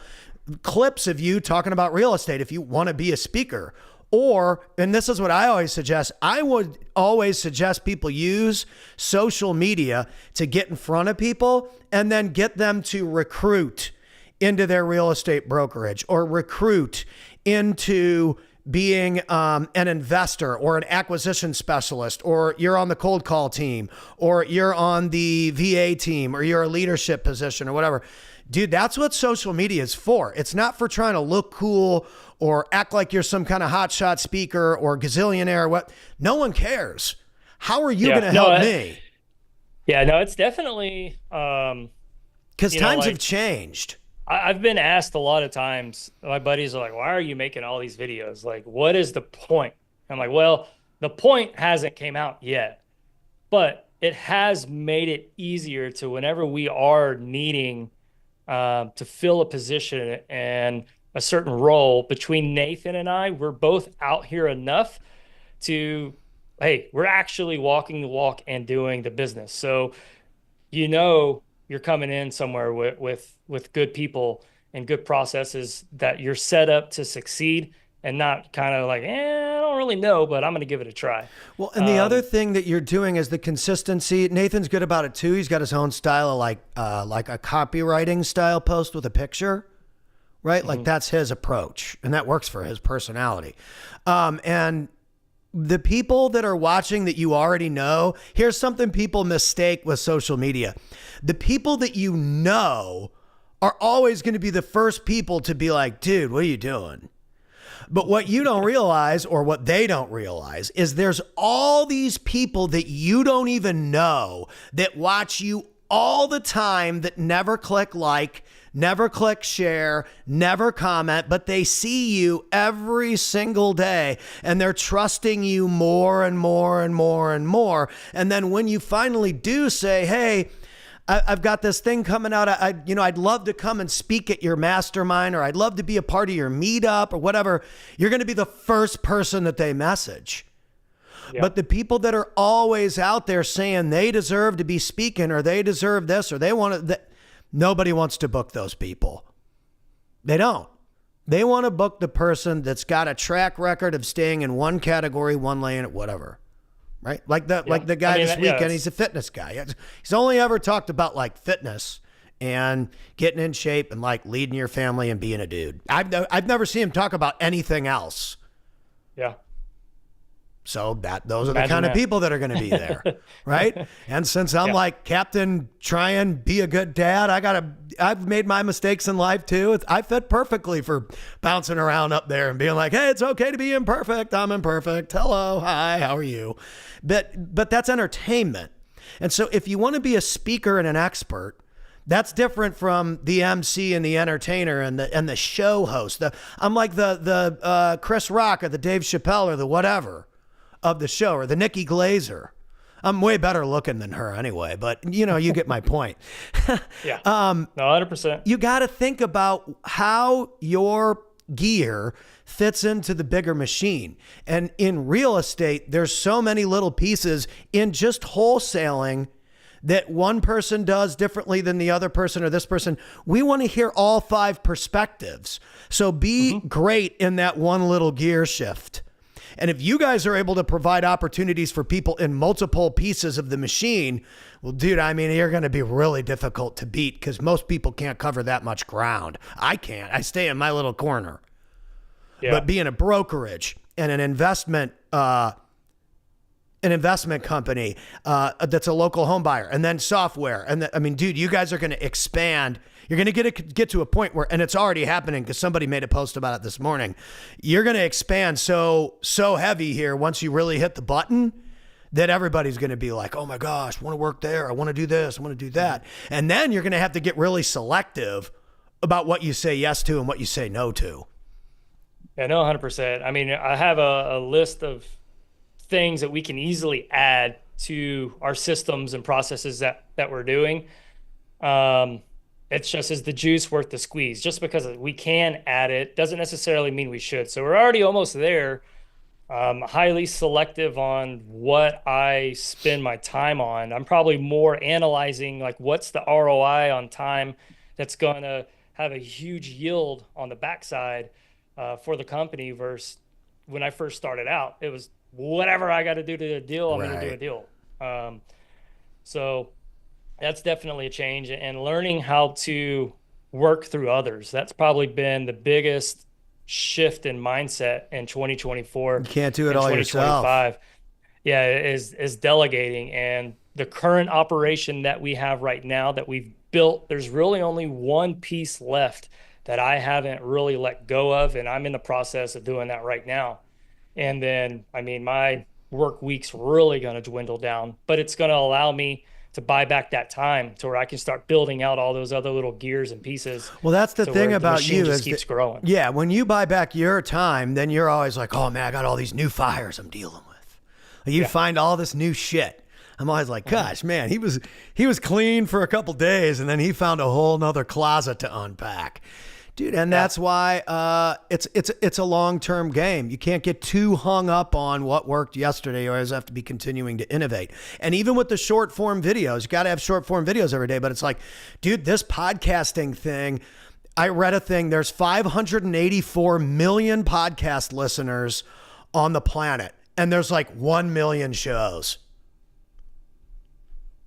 clips of you talking about real estate if you want to be a speaker. Or, and this is what I always suggest, I would always suggest people use social media to get in front of people and then get them to recruit into their real estate brokerage or recruit into being an investor or an acquisition specialist, or you're on the cold call team, or you're on the VA team, or you're a leadership position or whatever. Dude, that's what social media is for. It's not for trying to look cool or act like you're some kind of hotshot speaker or gazillionaire. What? No one cares. How are you going to help me? Yeah, no, it's definitely because times have changed. I've been asked a lot of times. My buddies are like, "Why are you making all these videos? Like, what is the point?" I'm like, "Well, the point hasn't came out yet, but it has made it easier to whenever we are needing to fill a position and a certain role. Between Nathan and I, we're both out here enough to, hey, we're actually walking the walk and doing the business. So, you're coming in somewhere with good people and good processes that you're set up to succeed, and not kind of like, I don't really know, but I'm going to give it a try. Well, and the other thing that you're doing is the consistency. Nathan's good about it too. He's got his own style of like a copywriting style post with a picture, right? Mm-hmm. Like that's his approach, and that works for his personality. And the people that are watching that you already know, here's something people mistake with social media. The people that you know are always going to be the first people to be like, dude, what are you doing? But what you don't realize, or what they don't realize, is there's all these people that you don't even know that watch you all the time that never click like, never click share, never comment, but they see you every single day and they're trusting you more and more and more and more. And then when you finally do say, hey, I've got this thing coming out. I'd love to come and speak at your mastermind, or I'd love to be a part of your meetup or whatever. You're going to be the first person that they message. Yeah. But the people that are always out there saying they deserve to be speaking, or they deserve this, or they want to, nobody wants to book those people. They don't. They want to book the person that's got a track record of staying in one category, one lane, whatever. Right? Like the guy this weekend, he's a fitness guy. He's only ever talked about like fitness and getting in shape and like leading your family and being a dude. I've never seen him talk about anything else. Yeah. So those are the kind of people that are going to be there, right? And since I'm like Captain, try and be a good dad, I've made my mistakes in life too. I fit perfectly for bouncing around up there and being like, hey, it's okay to be imperfect. I'm imperfect. Hello, hi, how are you? But that's entertainment. And so if you want to be a speaker and an expert, that's different from the MC and the entertainer and the show host. I'm like the Chris Rock or the Dave Chappelle or the whatever of the show, or the Nikki Glazer. I'm way better looking than her anyway, but you get my point. Yeah. No, 100%. You got to think about how your gear fits into the bigger machine. And in real estate, there's so many little pieces in just wholesaling that one person does differently than the other person or this person. We want to hear all 5 perspectives. So be great in that one little gear shift. And if you guys are able to provide opportunities for people in multiple pieces of the machine, well, dude, you're going to be really difficult to beat because most people can't cover that much ground. I can't. I stay in my little corner. Yeah. But being a brokerage and an investment company that's a local home buyer, and then software. And dude, you guys are going to expand. You're going to get to a point where, and it's already happening because somebody made a post about it this morning. You're going to expand so heavy here once you really hit the button that everybody's going to be like, oh my gosh, I want to work there. I want to do this. I want to do that. And then you're going to have to get really selective about what you say yes to and what you say no to. Yeah, no, 100%. I have a list of things that we can easily add to our systems and processes that we're doing. It's just, is the juice worth the squeeze? Just because we can add it doesn't necessarily mean we should. So we're already almost there. Highly selective on what I spend my time on. I'm probably more analyzing like what's the ROI on time that's going to have a huge yield on the backside for the company versus when I first started out, it was whatever I got to do to do a deal, I'm going to do a Right. deal. So that's definitely a change, and learning how to work through others. That's probably been the biggest shift in mindset in You 2024 can't do it and all yourself. 2025. Yeah, is delegating. And the current operation that we have right now that we've built, there's really only one piece left that I haven't really let go of, and I'm in the process of doing that right now. And then, I mean, my work week's really going to dwindle down, but it's going to allow me to buy back that time to where I can start building out all those other little gears and pieces Well, that's the to thing where the about machine you just is keeps that, growing. yeah, when you buy back your time, then you're always like, oh man, I got all these new fires I'm dealing with. You Yeah. find all this new shit. I'm always like, Mhm. gosh, man, he was clean for a couple days, and then he found a whole nother closet to unpack, dude. And Yeah. that's why it's a long term game. You can't get too hung up on what worked yesterday. You always have to be continuing to innovate. And even with the short form videos, you got to have short form videos every day. But it's like, dude, this podcasting thing. I read a thing. There's 584 million podcast listeners on the planet, and there's like 1 million shows.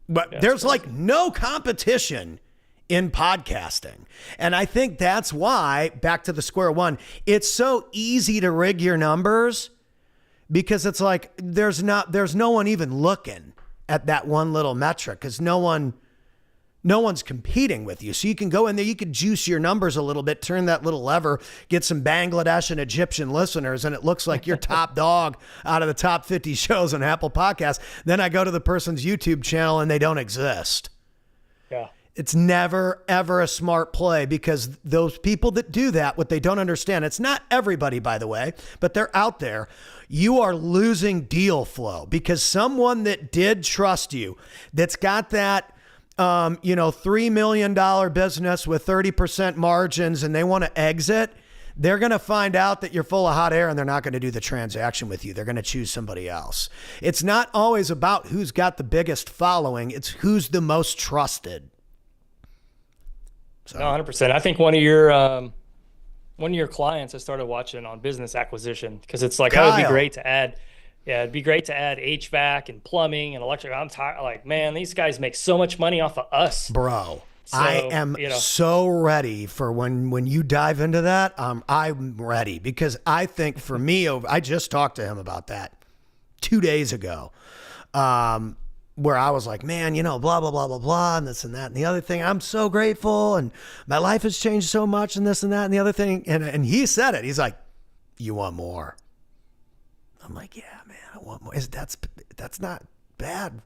But Yeah, it's there's crazy. like no competition in podcasting. And I think that's why, back to the square one, it's so easy to rig your numbers because it's like there's no one even looking at that one little metric because no one's competing with you. So you can go in there, you could juice your numbers a little bit, turn that little lever, get some Bangladesh and Egyptian listeners, and it looks like you're top dog out of the top 50 shows on Apple Podcasts. Then I go to the person's YouTube channel and they don't exist. Yeah. It's never, ever a smart play because those people that do that, what they don't understand, it's not everybody, by the way, but they're out there. You are losing deal flow because someone that did trust you, that's got that, $3 million business with 30% margins and they want to exit, they're going to find out that you're full of hot air and they're not going to do the transaction with you. They're going to choose somebody else. It's not always about who's got the biggest following. It's who's the most trusted. So, No, 100%. I think one of your clients I started watching on business acquisition because it's like, oh, it'd be Kyle, great to add. Yeah, it'd be great to add HVAC and plumbing and electric. I'm tired. Like, man, these guys make so much money off of us. bro, I So, am so ready for when you dive into that. I'm ready because I think for me, I just talked to him about that 2 days ago. Where I was like, man, blah, blah, blah, blah, blah, and this and that and the other thing. I'm so grateful, and my life has changed so much, and this and that and the other thing. And he said it. He's like, you want more? I'm like, yeah, man, I want more. That's not bad.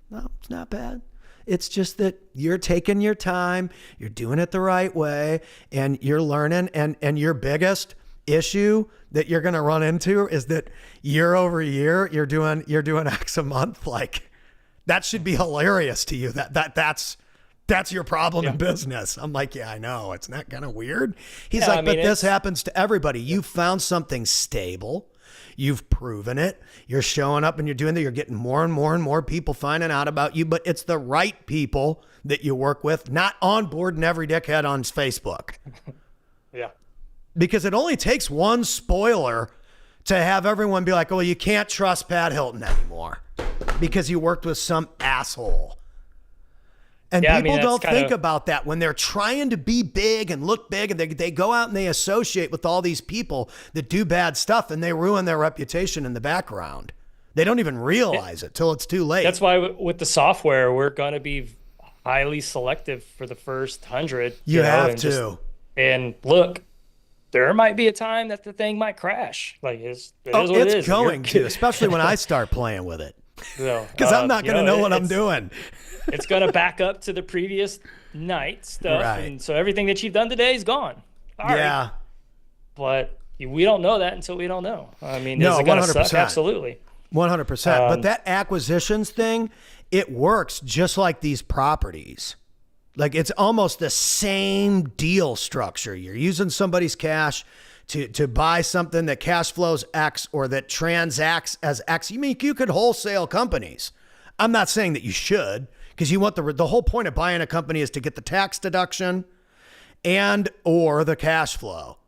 No, it's not bad. It's just that you're taking your time, you're doing it the right way, and you're learning. And your biggest issue that you're going to run into is that year over year, you're doing X a month. Like, that should be hilarious to you. That's your problem in business. I'm like, yeah, I know. It's not kind of weird. He's Yeah, like, I mean, but this happens to everybody. You found something stable. You've proven it. You're showing up and you're doing that. You're getting more and more and more people finding out about you, but it's the right people that you work with, not on board and every dickhead on Facebook. yeah. Because it only takes one spoiler to have everyone be like, oh, well, you can't trust Pat Hilton anymore because you worked with some asshole. And Yeah, I people mean, that's don't kind think of, about that when they're trying to be big and look big, and they go out and they associate with all these people that do bad stuff and they ruin their reputation in the background. They don't even realize it till it's too late. that's why with the software, we're going to be highly selective for the first 100. You have and to. And look, there might be a time that the thing might crash. Like, it is what it It's is. going to, especially when I start playing with it. So, Because I'm not going to know what I'm it's- doing. It's going to back up to the previous night stuff. Right. And so everything that you've done today is gone. All right. Yeah. But we don't know that until we don't know. I mean, No, is it going to suck? 100%. Absolutely. 100%. But that acquisitions thing, it works just like these properties. Like, it's almost the same deal structure. You're using somebody's cash to buy something that cash flows X or that transacts as X. You mean, you could wholesale companies. I'm not saying that you should, because you want the whole point of buying a company is to get the tax deduction and or the cash flow.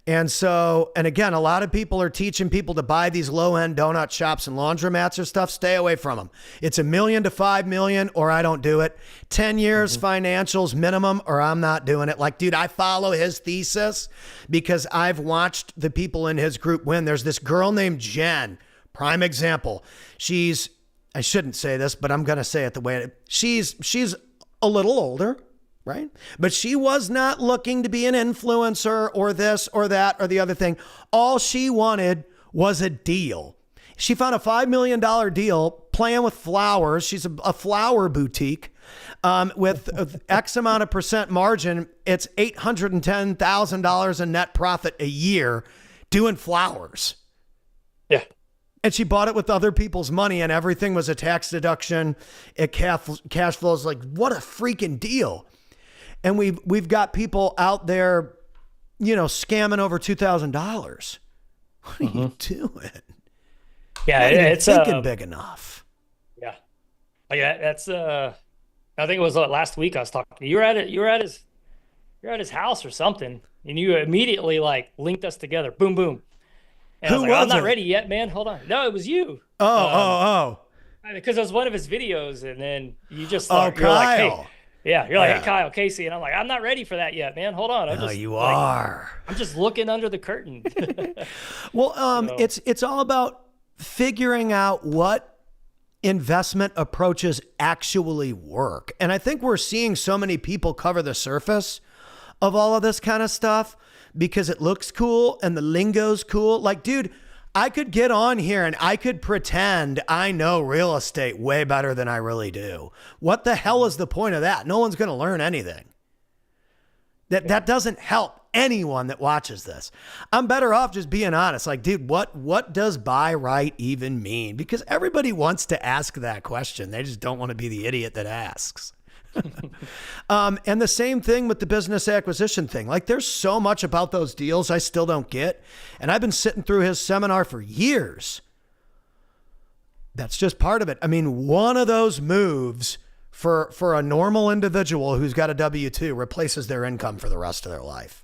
And so, and again, a lot of people are teaching people to buy these low-end donut shops and laundromats or stuff. Stay away from them. It's $1 million to $5 million, or I don't do it. 10 years financials minimum, or I'm not doing it. Like, dude, I follow his thesis because I've watched the people in his group win. There's this girl named Jen, prime example. I shouldn't say this, but I'm going to say it the way she's a little older. Right? But she was not looking to be an influencer or this or that or the other thing. All she wanted was a deal. She found a $5 million deal playing with flowers. She's a flower boutique with X amount of percent margin. It's $810,000 in net profit a year doing flowers. Yeah. And she bought it with other people's money and everything was a tax deduction. It cash flows. Like, what a freaking deal. And we've got people out there, scamming over $2,000. What are you doing? Yeah, it's thinking big enough. Yeah, that's. I think it was last week I was talking to you. You were at his house or something, and you immediately like linked us together. Boom, boom. And I was like, I'm not ready yet, man. Hold on. No, it was you. Oh. Because it was one of his videos, and then you just thought, Kyle. you're like, hey. Yeah, you're like, hey, Kyle, Casey. And I'm like, I'm not ready for that yet, man. Hold on. You are. I'm just looking under the curtain. Well, it's all about figuring out what investment approaches actually work. And I think we're seeing so many people cover the surface of all of this kind of stuff because it looks cool and the lingo's cool. Like, dude, I could get on here and I could pretend I know real estate way better than I really do. What the hell is the point of that? No one's going to learn anything. That doesn't help anyone that watches this. I'm better off just being honest. Like, dude, what does buy right even mean? Because everybody wants to ask that question. They just don't want to be the idiot that asks. And the same thing with the business acquisition thing. Like, there's so much about those deals I still don't get. And I've been sitting through his seminar for years. That's just part of it. I mean, one of those moves for a normal individual who's got a W-2 replaces their income for the rest of their life.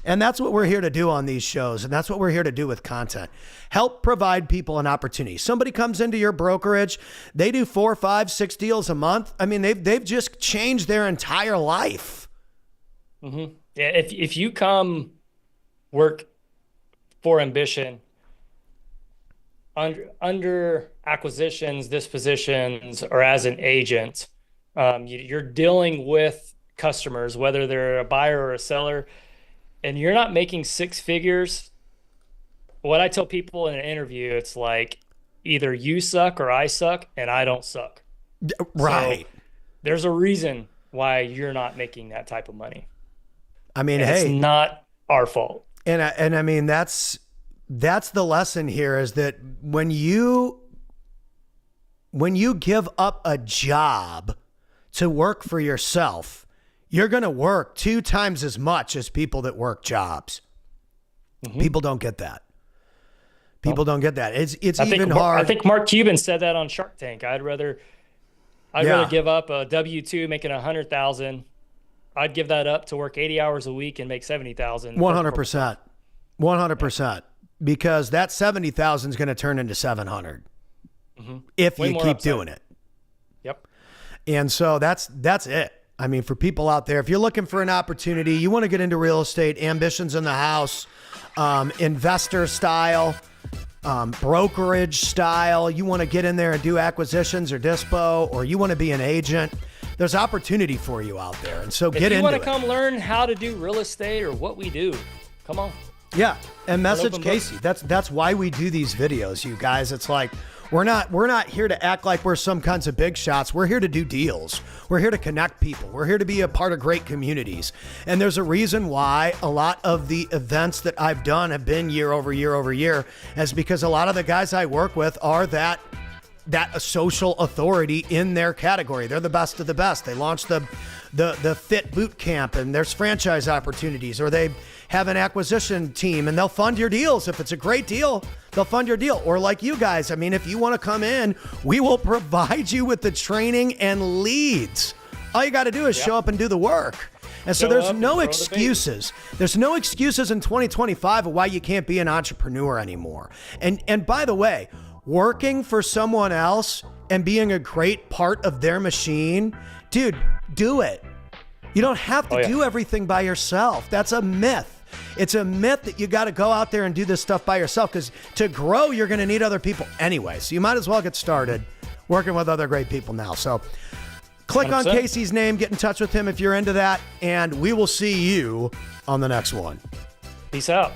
And that's what we're here to do on these shows. And that's what we're here to do with content. Help provide people an opportunity. Somebody comes into your brokerage, they do 4, 5, 6 deals a month. I mean, they've just changed their entire life. Mm-hmm. Yeah. If you come work for Ambition under acquisitions, dispositions, or as an agent, you're dealing with customers, whether they're a buyer or a seller, and you're not making 6 figures. What I tell people in an interview, it's like either you suck or I suck, and I don't suck. Right. So there's a reason why you're not making that type of money. I mean, and hey, it's not our fault. And I mean, that's the lesson here is that when you give up a job to work for yourself, you're going to work 2 times as much as people that work jobs. Mm-hmm. People don't get that. People don't get that. It's even hard. I think Mark Cuban said that on Shark Tank. I'd rather give up a W-2 making $100,000. I'd give that up to work 80 hours a week and make $70,000. 100%. 100%. Because that 70,000 is going to turn into 700 if you keep doing it. Yep. And so that's it. I mean, for people out there, if you're looking for an opportunity, you want to get into real estate, Ambition's in the house, investor style, brokerage style, you want to get in there and do acquisitions or dispo, or you want to be an agent, there's opportunity for you out there. And so get into it. If you want to come learn how to do real estate or what we do, come on. Yeah. And message Casey. That's why we do these videos, you guys. It's like, we're not here to act like we're some kinds of big shots. We're here to do deals. We're here to connect people. We're here to be a part of great communities. And there's a reason why a lot of the events that I've done have been year over year over year, is because a lot of the guys I work with are that social authority in their category. They're the best of the best. They launched the Fit Boot Camp, and there's franchise opportunities, or they have an acquisition team and they'll fund your deals. If it's a great deal, they'll fund your deal. Or like you guys, I mean, if you want to come in, we will provide you with the training and leads. All you got to do is show up and do the work. And so Show there's up and no throw the excuses. There's no excuses in 2025 of why you can't be an entrepreneur anymore. And by the way, working for someone else and being a great part of their machine, dude, do it. You don't have to do everything by yourself. That's a myth. It's a myth that you got to go out there and do this stuff by yourself, because to grow, you're going to need other people anyway. So you might as well get started working with other great people now. So click 100%. On Casey's name, get in touch with him if you're into that, and we will see you on the next one. Peace out.